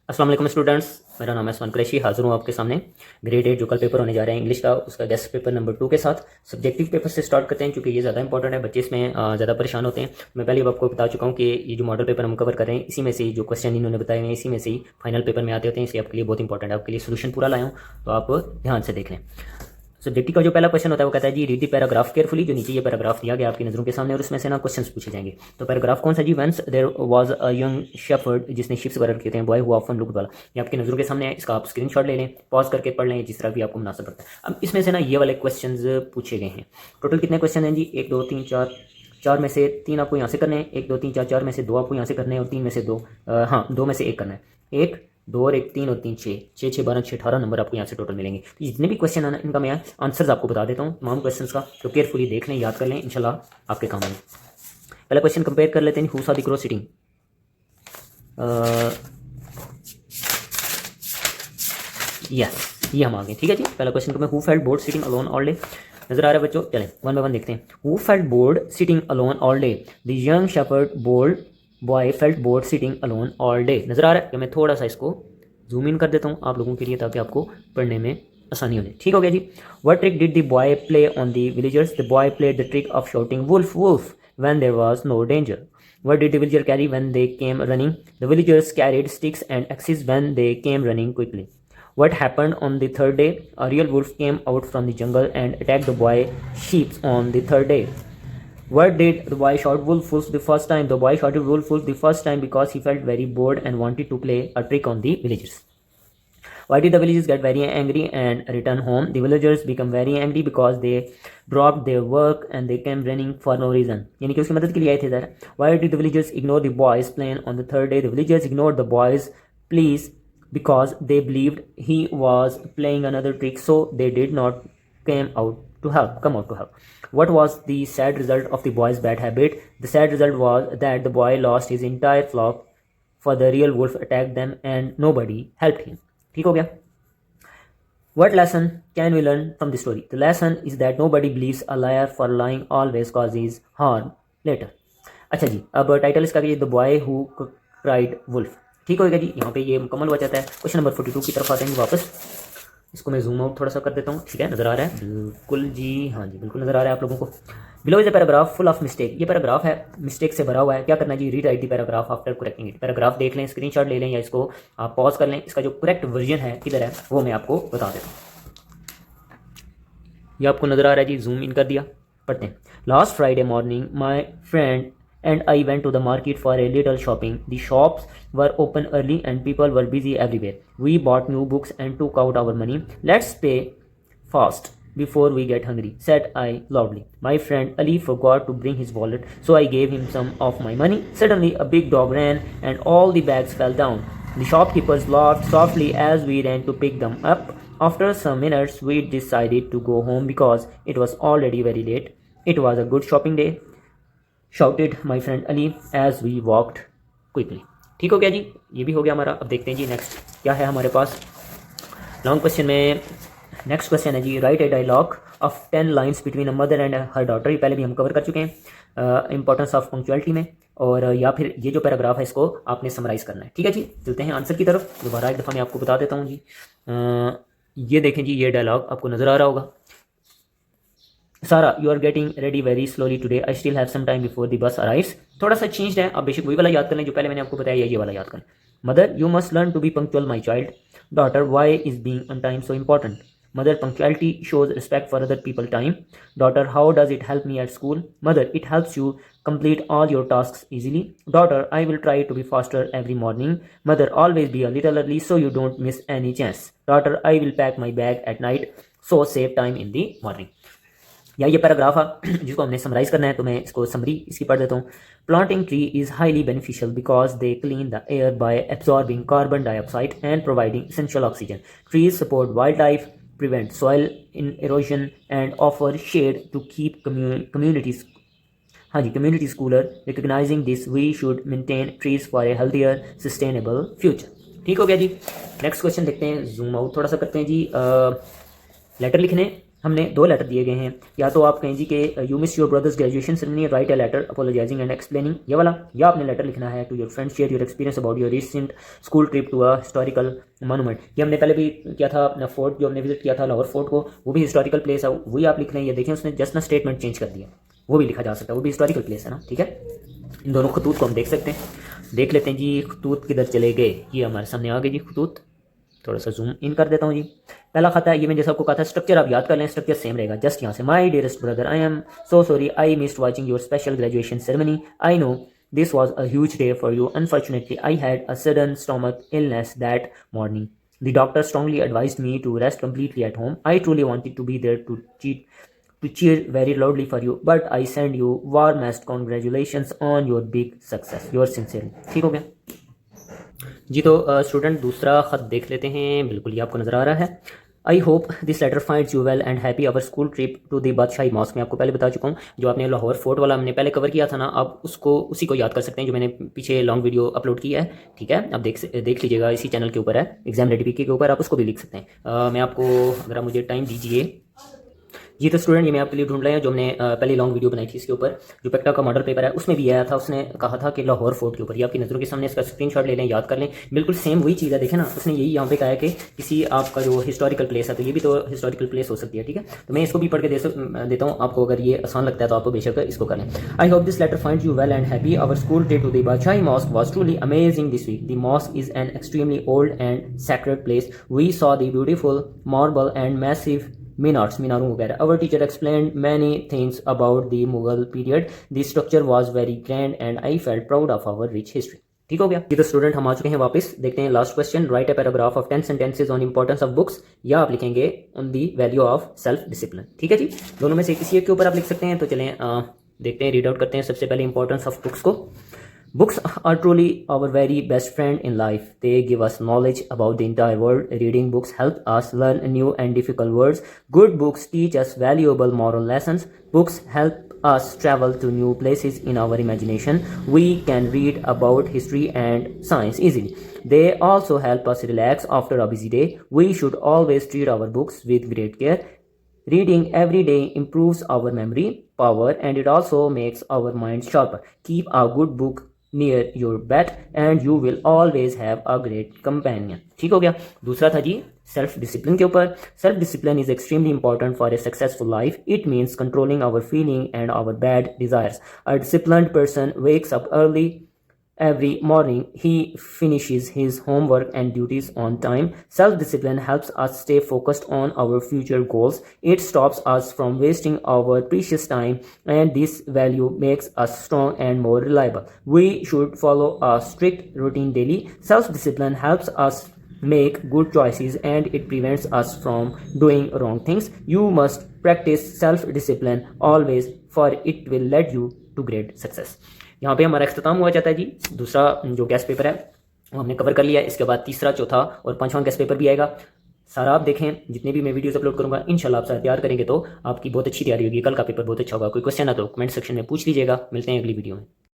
अस्सलाम वालेकुम स्टूडेंट्स, मेरा नाम है असमान कुरैशी। हाजिर हूँ आपके सामने ग्रेड 8 जो कल पेपर होने जा रहे हैं इंग्लिश का, उसका गेस्ट पेपर नंबर 2 के साथ सब्जेक्टिव पेपर से स्टार्ट करते हैं क्योंकि ये ज़्यादा इंपॉर्टेंट है। बच्चे इसमें ज़्यादा परेशान होते हैं। मैं पहले भी आपको बता चुका हूँ कि ये जो मॉडल पेपर हम कवर कर रहे हैं इसी में से जो क्वेश्चन इन्होंने बताए हुए हैं इसी में से ही फाइनल पेपर में आते होते हैं। इसलिए आपके लिए बहुत इंपॉर्टेंट है, आपके लिए सोल्यूशन पूरा लाया हूँ, तो आप ध्यान से देख लें। सब्जेक्टिव का जो पहला क्वेश्चन होता है वो कहता है जी रीड द पैराग्राफ केयरफुली। जो नीचे ये पैराग्राफ दिया गया आपकी नज़रों के सामने और उसमें से ना क्वेश्चंस पूछे जाएंगे। तो पैराग्राफ कौन सा जी? Once there was a young shepherd, जिसने शिप्स वगैरह कहते हैं, बॉय हु ऑफन लुक्ड वाला। ये आपकी नज़रों के सामने है, इसका आप स्क्रीनशॉट ले लें, पॉज करके पढ़ लें, जिस तरह भी आपको मुनासिब लगता है। अब इसमें से ना ये वाले क्वेश्चन पूछे गए हैं। टोटल कितने क्वेश्चन हैं जी? 1 2 3 4, 4 में से 3 आपको यहाँ से करने हैं, 1 2 3 4, 4 में से 2 आपको यहाँ से करने हैं और 3 में से 2 हाँ 2 में से 1 करना है। 1 2 और 1 3 और 3 6 6 6 12 6 18 नंबर आपको यहाँ से टोटल मिलेंगे। तो जितने भी क्वेश्चन है ना इनका मैं आंसर्स आपको बता देता हूँ तमाम क्वेश्चंस का, तो केयरफुली देख लें, याद कर लें, इंशाल्लाह आपके काम आएंगे। पहला क्वेश्चन कंपेयर कर लेते हैं। Who saw the cross sitting. Yes, ये हम आ गए। ठीक है जी, पहला क्वेश्चन को मैं who felt board sitting alone all day. नजर आ रहा है बच्चों? चलें वन बाय वन देखते हैं। Who felt board sitting alone all day? The young shepherd board boy felt board sitting alone all day. नजर आ रहा है कि मैं थोड़ा सा इसको जूम इन कर देता हूँ आप लोगों के लिए ताकि आपको पढ़ने में आसानी हो जाए। ठीक हो गया जी। What trick did the boy play on the villagers? The boy played the trick of shouting wolf wolf when there was no danger. What did the villager carry when they came running? The villagers carried sticks and axes when they came running quickly. What happened on the third day? A real wolf came out from the jungle and attacked the boy sheep on the third day. What did the boy shout wolf wolf the first time? The boy shouted wolf wolf the first time because he felt very bored and wanted to play a trick on the villagers. Why did the villagers get very angry and return home? The villagers become very angry because they dropped their work and they came running for no reason. यानी कि उसकी मदद के लिए आए थे ज़रा। Why did the villagers ignore the boys' plan on the third day? The villagers ignored the boys' pleas because they believed he was playing another trick, so they did not come out to help. What was the sad result of the boy's bad habit? The sad result was that the boy lost his entire flock, for the real wolf attacked them and nobody helped him. ठीक हो गया। What lesson can we learn from the story? The lesson is that nobody believes a liar, for lying always causes harm later. अच्छा जी, अब title इसका ये the boy who cried wolf. ठीक हो गया जी, यहाँ पे ये मुकम्मल हो जाता है। क्वेश्चन नंबर 42 की तरफ आते हैं वापस। इसको मैं जूम आउट थोड़ा सा कर देता हूँ। ठीक है, नज़र आ रहा है बिल्कुल जी? हाँ जी, बिल्कुल नज़र आ रहा है आप लोगों को। Below is a paragraph full of mistake. ये पैराग्राफ है मिस्टेक से भरा हुआ है। क्या करना है जी? Read right the paragraph after correcting it. Paragraph देख लें, स्क्रीनशॉट ले लें या इसको आप पॉज कर लें। इसका जो करेक्ट वर्जन है किधर है वो मैं आपको बता देता हूँ। ये आपको नज़र आ रहा है जी, जूम इन कर दिया। पढ़ते हैं। Last Friday morning my friend and I went to the market for a little shopping. The shops were open early and people were busy everywhere. We bought new books and took out our money. Let's pay fast before we get hungry, said I loudly. My friend Ali forgot to bring his wallet, so I gave him some of my money. Suddenly, a big dog ran and all the bags fell down. The shopkeepers laughed softly as we ran to pick them up. After some minutes, we decided to go home because it was already very late. It was a good shopping day, shouted my friend Ali as we walked quickly. ठीक हो गया जी, ये भी हो गया हमारा। अब देखते हैं जी नेक्स्ट क्या है हमारे पास। लॉन्ग क्वेश्चन में नेक्स्ट क्वेश्चन है जी write a dialogue of 10 lines between a mother and her daughter. ये पहले भी हम कवर कर चुके हैं इंपॉर्टेंस ऑफ पंक्चुअलिटी में, और या फिर ये जो पैराग्राफ है इसको आपने समराइज करना है। ठीक है जी, चलते हैं आंसर की तरफ। दोबारा एक दफ़ा मैं आपको बता देता हूँ जी। ये देखें जी, ये डायलॉग आपको नज़र आ रहा होगा। Sara you are getting ready very slowly today, I still have some time before the bus arrives. थोड़ा सा चेंज है, आप बेशक वही वाला याद कर लें जो पहले मैंने आपको बताया, ये वाला याद करें। Mother you must learn to be punctual my child. Daughter why is being on time so important. Mother punctuality shows respect for other people time. Daughter how does it help me at school? Mother it helps you complete all your tasks easily. Daughter I will try to be faster every morning. Mother always be a little early so you don't miss any chance. Daughter I will pack my bag at night so save time in the morning. या ये paragraph है जिसको हमने summarise करना है, तो मैं इसको समरी इसकी पढ़ देता हूँ। Planting tree is highly beneficial because they clean the air by absorbing carbon dioxide and providing essential oxygen. Trees support wild life, prevent soil in erosion and offer shade to keep communities communities cooler. Recognizing this we should maintain trees for a healthier sustainable future. ठीक हो गया जी। Next question देखते हैं, zoom out थोड़ा सा करते हैं जी। Letter लिखने हमने 2 लेटर दिए गए हैं, या तो आप कहें जी कि you miss your brother's graduation ceremony, write a letter apologising and explaining, ये वाला, या आपने लेटर लिखना है to your friends, share your experience about your recent school trip to a historical monument. ये हमने पहले भी किया था, अपना फोर्ट जो हमने विजिट किया था लाहौर फोर्ट को, वो भी हिस्टोरिकल प्लेस है, वही आप लिख रहे हैं। ये देखें उसने जस्ट ना स्टेटमेंट चेंज कर दिया, वो भी लिखा जा सकता है, वो भी हिस्टोरिकल प्लेस है ना, ठीक है। इन दोनों खतूत को हम देख सकते हैं, देख लेते हैं जी खतूत किधर चले गए। ये हमारे सामने आ गए जी खतूत, थोड़ा सा जूम इन कर देता हूँ जी। पहला खाता है, ये मैंने जैसा आपको कहा था, स्ट्रक्चर आप याद कर लें, स्ट्रक्चर सेम रहेगा। जस्ट यहाँ से, my dearest brother, I am so sorry I missed watching your special graduation ceremony, I know this was a huge day for you. Unfortunately, I had a sudden stomach illness that morning. The doctor strongly advised me to rest completely at home. I truly wanted to be there to cheer very loudly for you, but I send you warmest congratulations on your big success. Yours sincerely. ठीक हो गया जी। तो student दूसरा ख़त देख लेते हैं, बिल्कुल ये आपको नज़र आ रहा है। I hope this letter finds you well and happy. Our school trip to the Badshahi mosque, मैं आपको पहले बता चुका हूँ, जो आपने लाहौर फोर्ट वाला हमने पहले कवर किया था ना, आप उसको उसी को याद कर सकते हैं जो मैंने पीछे लॉन्ग वीडियो अपलोड किया है, ठीक है। आप देख लीजिएगा, इसी चैनल के ऊपर है, एग्जाम रेडी पीके के ऊपर, आप उसको भी लिख सकते हैं। मैं आपको, अगर आप मुझे टाइम दीजिए जी। तो स्टूडेंट ये मैं आपके लिए ढूंढ रहे हैं, जो हमने पहले लॉन्ग वीडियो बनाई थी इसके ऊपर, जो पेक्टा का मॉडल पेपर है, उसमें भी आया था, उसने कहा था कि लाहौर फोर्ट के ऊपर, ये आपकी नज़रों के सामने इसका स्क्रीनशॉट ले लें, याद कर लें, बिल्कुल सेम वही चीज़ है। देखें ना, उसने यही यहाँ पे कहा है कि किसी आपका जो हिस्टोरिकल प्लेस है, तो ये भी तो हिस्टोरिकल प्लेस हो सकती है, ठीक है। तो मैं इसको भी पढ़ के देता हूँ आपको, अगर ये आसान लगता है तो आप बेशक इसको करें। I hope this letter finds you well and happy. Our school trip to the Badshahi mosque was truly amazing this week. The mosque is an extremely old and sacred place. We saw the beautiful marble and massive मीनारों वगैरह। Our teacher explained many things about the Mughal period. The structure was very grand and I felt proud of our rich history. ठीक हो गया। ये तो student हम आ चुके हैं वापस, देखते हैं last question. Right a paragraph of 10 sentences on importance of books, या आप लिखेंगे on the value of self discipline, ठीक है जी। दोनों में से किसी एक के ऊपर आप लिख सकते हैं। तो चलें देखते हैं, रीड आउट करते हैं सबसे पहले इंपॉर्टेंस ऑफ बुक्स को। Books are truly our very best friend in life. They give us knowledge about the entire world. Reading books help us learn new and difficult words. Good books teach us valuable moral lessons. Books help us travel to new places in our imagination. We can read about history and science easily. They also help us relax after a busy day. We should always treat our books with great care. Reading every day improves our memory power and it also makes our mind sharper. Keep a good book near your bed and you will always have a great companion. ठीक हो गया। दूसरा था जी self discipline के ऊपर। Self discipline is extremely important for a successful life. It means controlling our feeling and our bad desires. A disciplined person wakes up early every morning. He finishes his homework and duties on time. Self-discipline helps us stay focused on our future goals. It stops us from wasting our precious time, and this value makes us strong and more reliable. We should follow a strict routine daily. Self-discipline helps us make good choices and it prevents us from doing wrong things. You must practice self-discipline always, for it will lead you to great success. यहाँ पे हमारा इख्तिताम हुआ जाता है जी। दूसरा जो guest paper है वो हमने कवर कर लिया है। इसके बाद तीसरा, चौथा और पांचवा गेस्ट पेपर भी आएगा। सारा आप देखें, जितने भी मैं वीडियोस अपलोड करूंगा इंशाल्लाह आप सारा तैयार करेंगे तो आपकी बहुत अच्छी तैयारी होगी, कल का पेपर बहुत अच्छा होगा। कोई क्वेश्चन है तो कमेंट सेक्शन में पूछ लीजिएगा। मिलते हैं अगली वीडियो में।